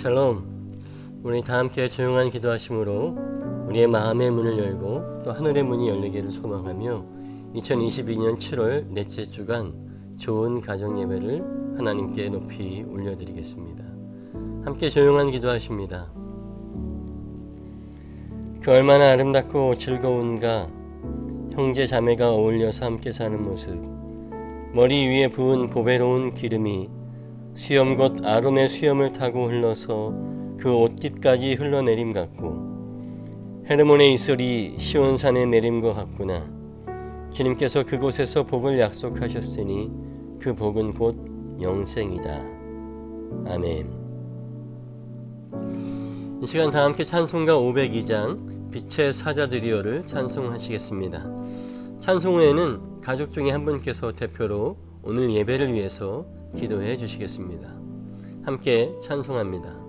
샬롬. 우리 다 함께 조용한 기도하심으로 우리의 마음의 문을 열고 또 하늘의 문이 열리기를 소망하며 2022년 7월 넷째 주간 좋은 가정 예배를 하나님께 높이 올려드리겠습니다. 함께 조용한 기도하십니다. 그 얼마나 아름답고 즐거운가. 형제 자매가 어울려서 함께 사는 모습, 머리 위에 부은 보배로운 기름이 수염곧 아론의 수염을 타고 흘러서 그 옷깃까지 흘러내림 같고 헤르몬의 이슬이 시온산에 내림 것 같구나. 주님께서 그곳에서 복을 약속하셨으니 그 복은 곧 영생이다. 아멘. 이 시간 다 함께 찬송가 502장 빛의 사자들이여를 찬송하시겠습니다. 찬송 후에는 가족 중에 한 분께서 대표로 오늘 예배를 위해서 기도해 주시겠습니다. 함께 찬송합니다.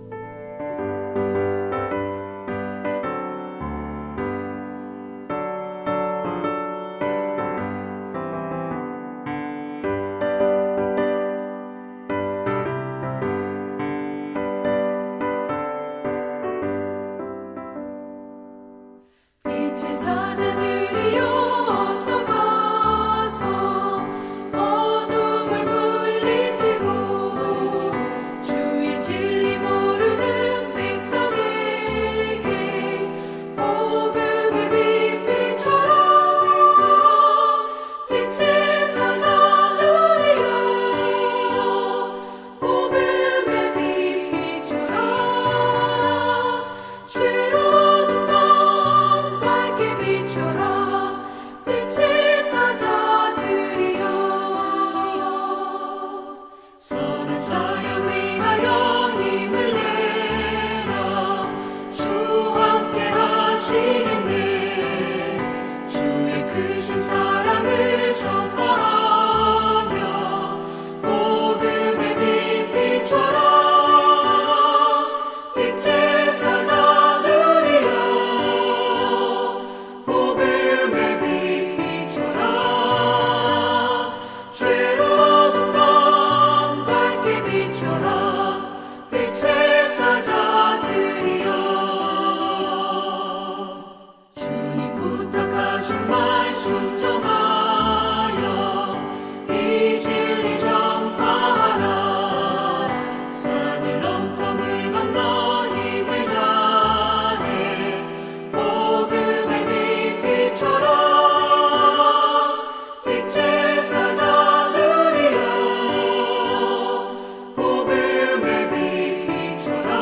빛의 사자들이여 어서 가서 어둠을 물리치고 주의 진리 모르는 백성에게 복음의 빛 비춰라. 빛의 사자들이여 복음의 빛 비춰라. 죄로운 밤 밝게 비춰라. 빛의 사자들이여 선한 사역 위하여 힘을 내라. 주와 함께 하시겠네. 주의 크신 사랑을 전파하며 복음의 빛 비춰라. 빛의 사자들이여 복음의 빛 비춰라. 죄로운 밤 밝게 비춰라. 빛의 사자들이여 주님 부탁하신 말 순종하여 이 진리 전파하라. 산을 넘고 물 건너 힘을 다해 복음의 빛 비춰라. 빛의 사자들이여 복음의 빛 비춰라.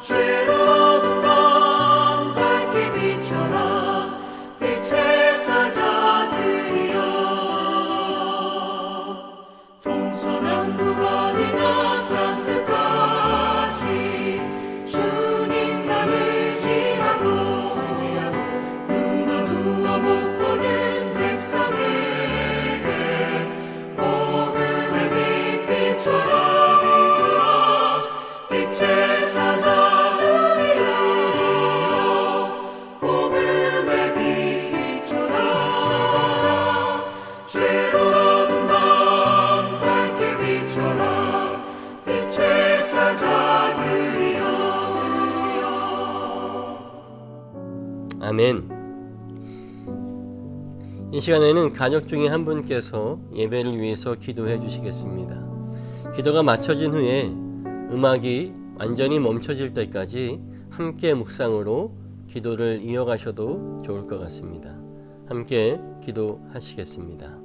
죄로운 밤 밝게 비춰라. 빛의 사자들이여 동서남북 어디나 땅 끝까지 주님만 의지하고 눈 어두워 못 보는 백성에게 복음의 빛 비춰라. 빛의 사자들이여 복음의 빛 비춰라. 죄로운 밤 밝게 비춰라. 빛의 사자들이여 아멘. 이 시간에는 가족 중에 한 분께서 예배를 위해서 기도해 주시겠습니다. 기도가 마쳐진 후에 음악이 완전히 멈춰질 때까지 함께 묵상으로 기도를 이어가셔도 좋을 것 같습니다. 함께 기도하시겠습니다.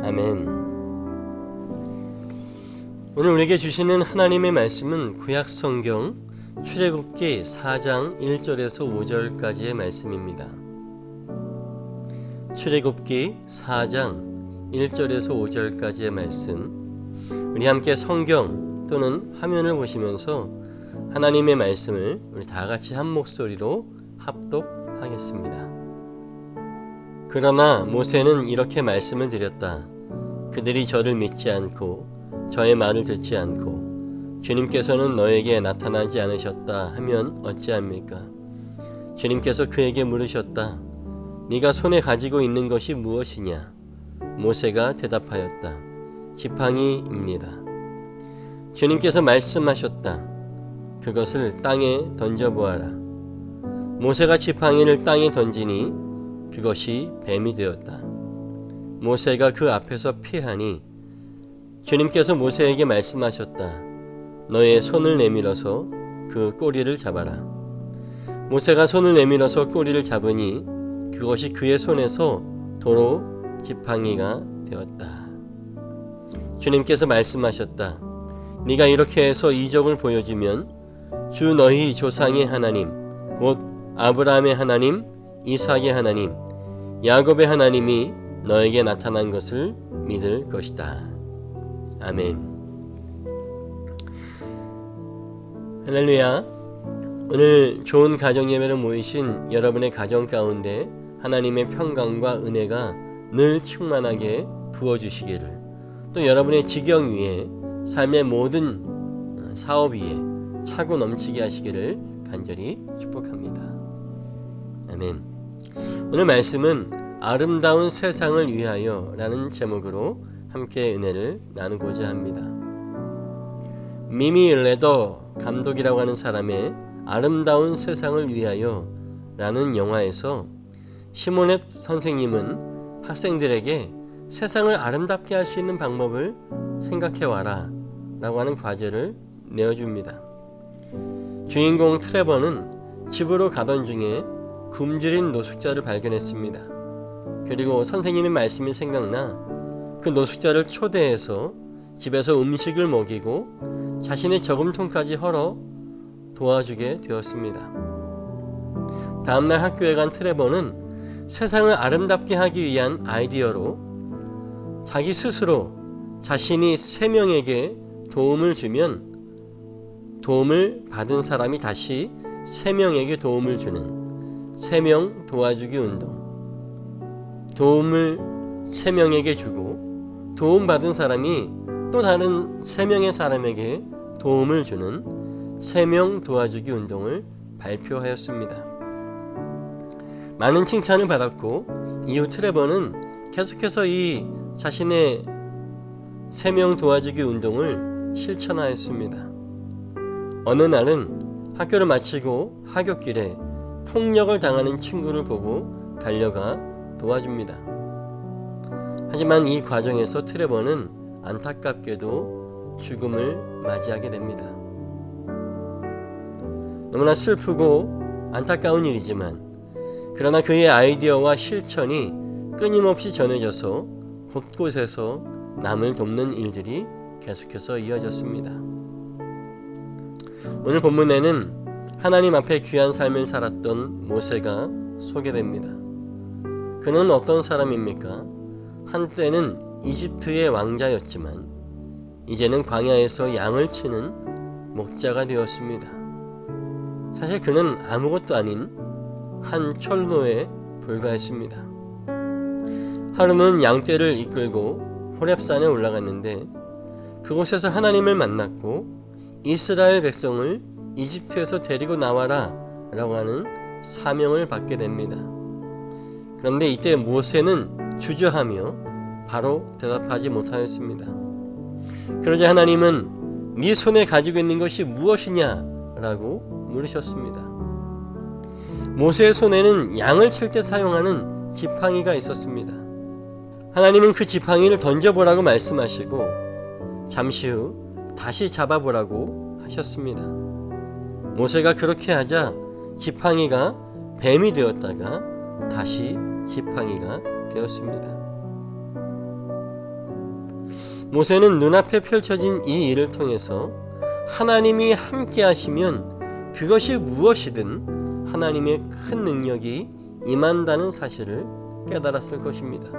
아멘. 오늘 우리에게 주시는 하나님의 말씀은 구약 성경 출애굽기 4장 1절에서 5절까지의 말씀입니다. 출애굽기 4장 1절에서 5절까지의 말씀, 우리 함께 성경 또는 화면을 보시면서 하나님의 말씀을 우리 다 같이 한 목소리로 합독하겠습니다. 그러나 모세는 이렇게 말씀을 드렸다. 그들이 저를 믿지 않고 저의 말을 듣지 않고 주님께서는 너에게 나타나지 않으셨다 하면 어찌합니까? 주님께서 그에게 물으셨다. 네가 손에 가지고 있는 것이 무엇이냐? 모세가 대답하였다. 지팡이입니다. 주님께서 말씀하셨다. 그것을 땅에 던져보아라. 모세가 지팡이를 땅에 던지니 그것이 뱀이 되었다. 모세가 그 앞에서 피하니 주님께서 모세에게 말씀하셨다. 너의 손을 내밀어서 그 꼬리를 잡아라. 모세가 손을 내밀어서 꼬리를 잡으니 그것이 그의 손에서 도로 지팡이가 되었다. 주님께서 말씀하셨다. 네가 이렇게 해서 이적을 보여주면 주 너희 조상의 하나님 곧 아브라함의 하나님 이삭의 하나님 야곱의 하나님이 너에게 나타난 것을 믿을 것이다. 아멘. 할렐루야. 오늘 좋은 가정 예배로 모이신 여러분의 가정 가운데 하나님의 평강과 은혜가 늘 충만하게 부어주시기를, 또 여러분의 직영 위에 삶의 모든 사업 위에 차고 넘치게 하시기를 간절히 축복합니다. 아멘. 오늘 말씀은 아름다운 세상을 위하여 라는 제목으로 함께 은혜를 나누고자 합니다. 미미 레더 감독이라고 하는 사람의 아름다운 세상을 위하여 라는 영화에서 시모넷 선생님은 학생들에게 세상을 아름답게 할 수 있는 방법을 생각해와라 라고 하는 과제를 내어줍니다. 주인공 트레버는 집으로 가던 중에 굶주린 노숙자를 발견했습니다. 그리고 선생님의 말씀이 생각나 그 노숙자를 초대해서 집에서 음식을 먹이고 자신의 저금통까지 헐어 도와주게 되었습니다. 다음날 학교에 간 트레버는 세상을 아름답게 하기 위한 아이디어로 자기 스스로 자신이 3명에게 도움을 주면 도움을 받은 사람이 다시 3명에게 도움을 주는 3명 도와주기 운동, 도움을 3명에게 주고 도움받은 사람이 또 다른 3명의 사람에게 도움을 주는 3명 도와주기 운동을 발표하였습니다. 많은 칭찬을 받았고 이후 트레버는 계속해서 이 자신의 3명 도와주기 운동을 실천하였습니다. 어느 날은 학교를 마치고 하굣길에 폭력을 당하는 친구를 보고 달려가 도와줍니다. 하지만 이 과정에서 트레버는 안타깝게도 죽음을 맞이하게 됩니다. 너무나 슬프고 안타까운 일이지만 그러나 그의 아이디어와 실천이 끊임없이 전해져서 곳곳에서 남을 돕는 일들이 계속해서 이어졌습니다. 오늘 본문에는 하나님 앞에 귀한 삶을 살았던 모세가 소개됩니다. 그는 어떤 사람입니까? 한때는 이집트의 왕자였지만 이제는 광야에서 양을 치는 목자가 되었습니다. 사실 그는 아무것도 아닌 한 철로에 불과했습니다. 하루는 양떼를 이끌고 호렙산에 올라갔는데 그곳에서 하나님을 만났고 이스라엘 백성을 이집트에서 데리고 나와라 라고 하는 사명을 받게 됩니다. 그런데 이때 모세는 주저하며 바로 대답하지 못하였습니다. 그러자 하나님은 네 손에 가지고 있는 것이 무엇이냐 라고 물으셨습니다. 모세의 손에는 양을 칠 때 사용하는 지팡이가 있었습니다. 하나님은 그 지팡이를 던져보라고 말씀하시고 잠시 후 다시 잡아보라고 하셨습니다. 모세가 그렇게 하자 지팡이가 뱀이 되었다가 다시 지팡이가 되었습니다. 모세는 눈앞에 펼쳐진 이 일을 통해서 하나님이 함께 하시면 그것이 무엇이든 하나님의 큰 능력이 임한다는 사실을 깨달았을 것입니다.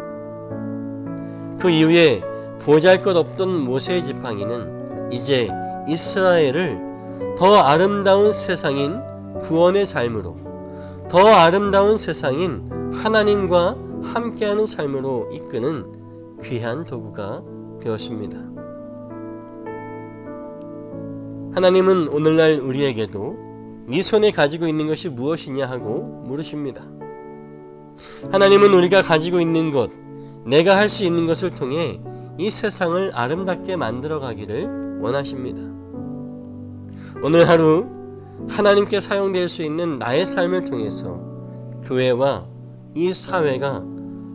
그 이후에 보잘것없던 모세의 지팡이는 이제 이스라엘을 더 아름다운 세상인 구원의 삶으로, 더 아름다운 세상인 하나님과 함께하는 삶으로 이끄는 귀한 도구가 되었습니다. 하나님은 오늘날 우리에게도 네 손에 가지고 있는 것이 무엇이냐 하고 물으십니다. 하나님은 우리가 가지고 있는 것, 내가 할 수 있는 것을 통해 이 세상을 아름답게 만들어 가기를 원하십니다. 오늘 하루 하나님께 사용될 수 있는 나의 삶을 통해서 교회와 이 사회가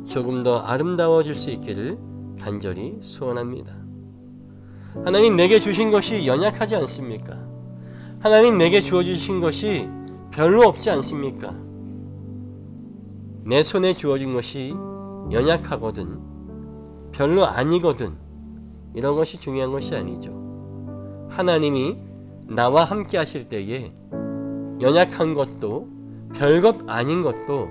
조금 더 아름다워질 수 있기를 간절히 소원합니다. 하나님, 내게 주신 것이 연약하지 않습니까? 하나님, 내게 주어주신 것이 별로 없지 않습니까? 내 손에 주어진 것이 연약하거든, 별로 아니거든, 이런 것이 중요한 것이 아니죠. 하나님이 나와 함께 하실 때에 연약한 것도 별것 아닌 것도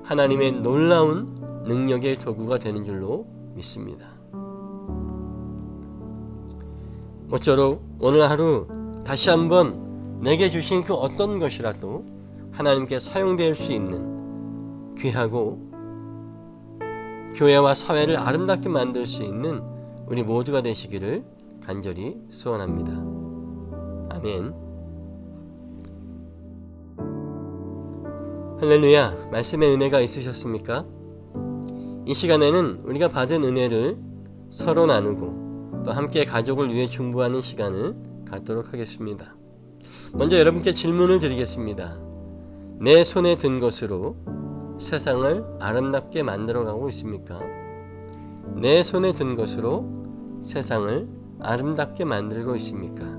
하나님의 놀라운 능력의 도구가 되는 줄로 믿습니다. 모쪼록 오늘 하루 다시 한번 내게 주신 그 어떤 것이라도 하나님께 사용될 수 있는 귀하고 교회와 사회를 아름답게 만들 수 있는 우리 모두가 되시기를 간절히 소원합니다. 아멘. 할렐루야. 말씀의 은혜가 있으셨습니까? 이 시간에는 우리가 받은 은혜를 서로 나누고 또 함께 가족을 위해 중보하는 시간을 갖도록 하겠습니다. 먼저 여러분께 질문을 드리겠습니다. 내 손에 든 것으로 세상을 아름답게 만들어가고 있습니까? 내 손에 든 것으로 세상을 아름답게 만들고 있습니까?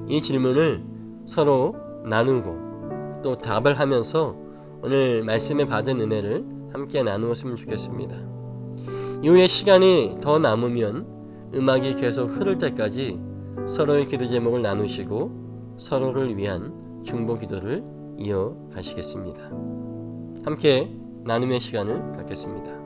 이 질문을 서로 나누고 또 답을 하면서 오늘 말씀에 받은 은혜를 함께 나누었으면 좋겠습니다. 이후에 시간이 더 남으면 음악이 계속 흐를 때까지 서로의 기도 제목을 나누시고 서로를 위한 중보 기도를 이어가시겠습니다. 함께 나눔의 시간을 갖겠습니다.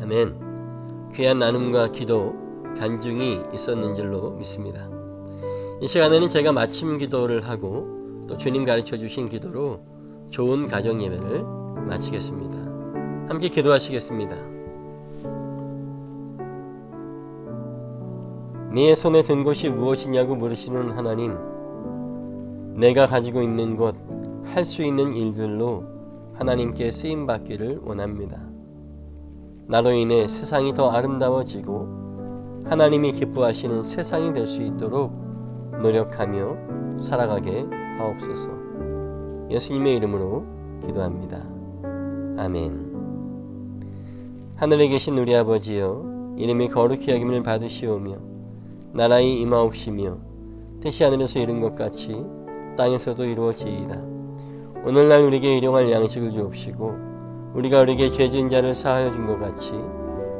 아멘. 귀한 나눔과 기도, 간증이 있었는 줄로 믿습니다. 이 시간에는 제가 마침 기도를 하고 또 주님 가르쳐 주신 기도로 좋은 가정 예배를 마치겠습니다. 함께 기도하시겠습니다. 네 손에 든 것이 무엇이냐고 물으시는 하나님, 내가 가지고 있는 것, 할 수 있는 일들로 하나님께 쓰임받기를 원합니다. 나로 인해 세상이 더 아름다워지고 하나님이 기뻐하시는 세상이 될 수 있도록 노력하며 살아가게 하옵소서. 예수님의 이름으로 기도합니다. 아멘. 하늘에 계신 우리 아버지여, 이름이 거룩히 여김을 받으시오며 나라의 임하옵시며 뜻이 하늘에서 이룬 것 같이 땅에서도 이루어지이다. 오늘날 우리에게 일용할 양식을 주옵시고 우리가 우리에게 죄 지은 자를 사하여 준 것 같이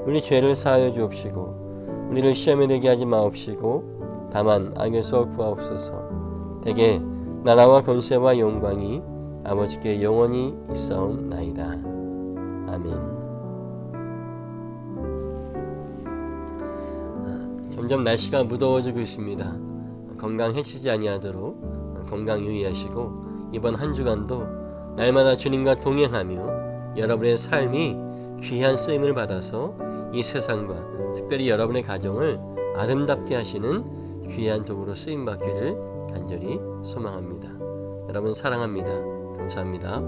우리 죄를 사하여 주옵시고 우리를 시험에 들게 하지 마옵시고 다만 악에서 구하옵소서. 대개 나라와 권세와 영광이 아버지께 영원히 있사옵나이다. 아멘. 점점 날씨가 무더워지고 있습니다. 건강 해치지 아니하도록 건강 유의하시고 이번 한 주간도 날마다 주님과 동행하며 여러분의 삶이 귀한 쓰임을 받아서 이 세상과 특별히 여러분의 가정을 아름답게 하시는 귀한 도구로 쓰임받기를 간절히 소망합니다. 여러분 사랑합니다. 감사합니다.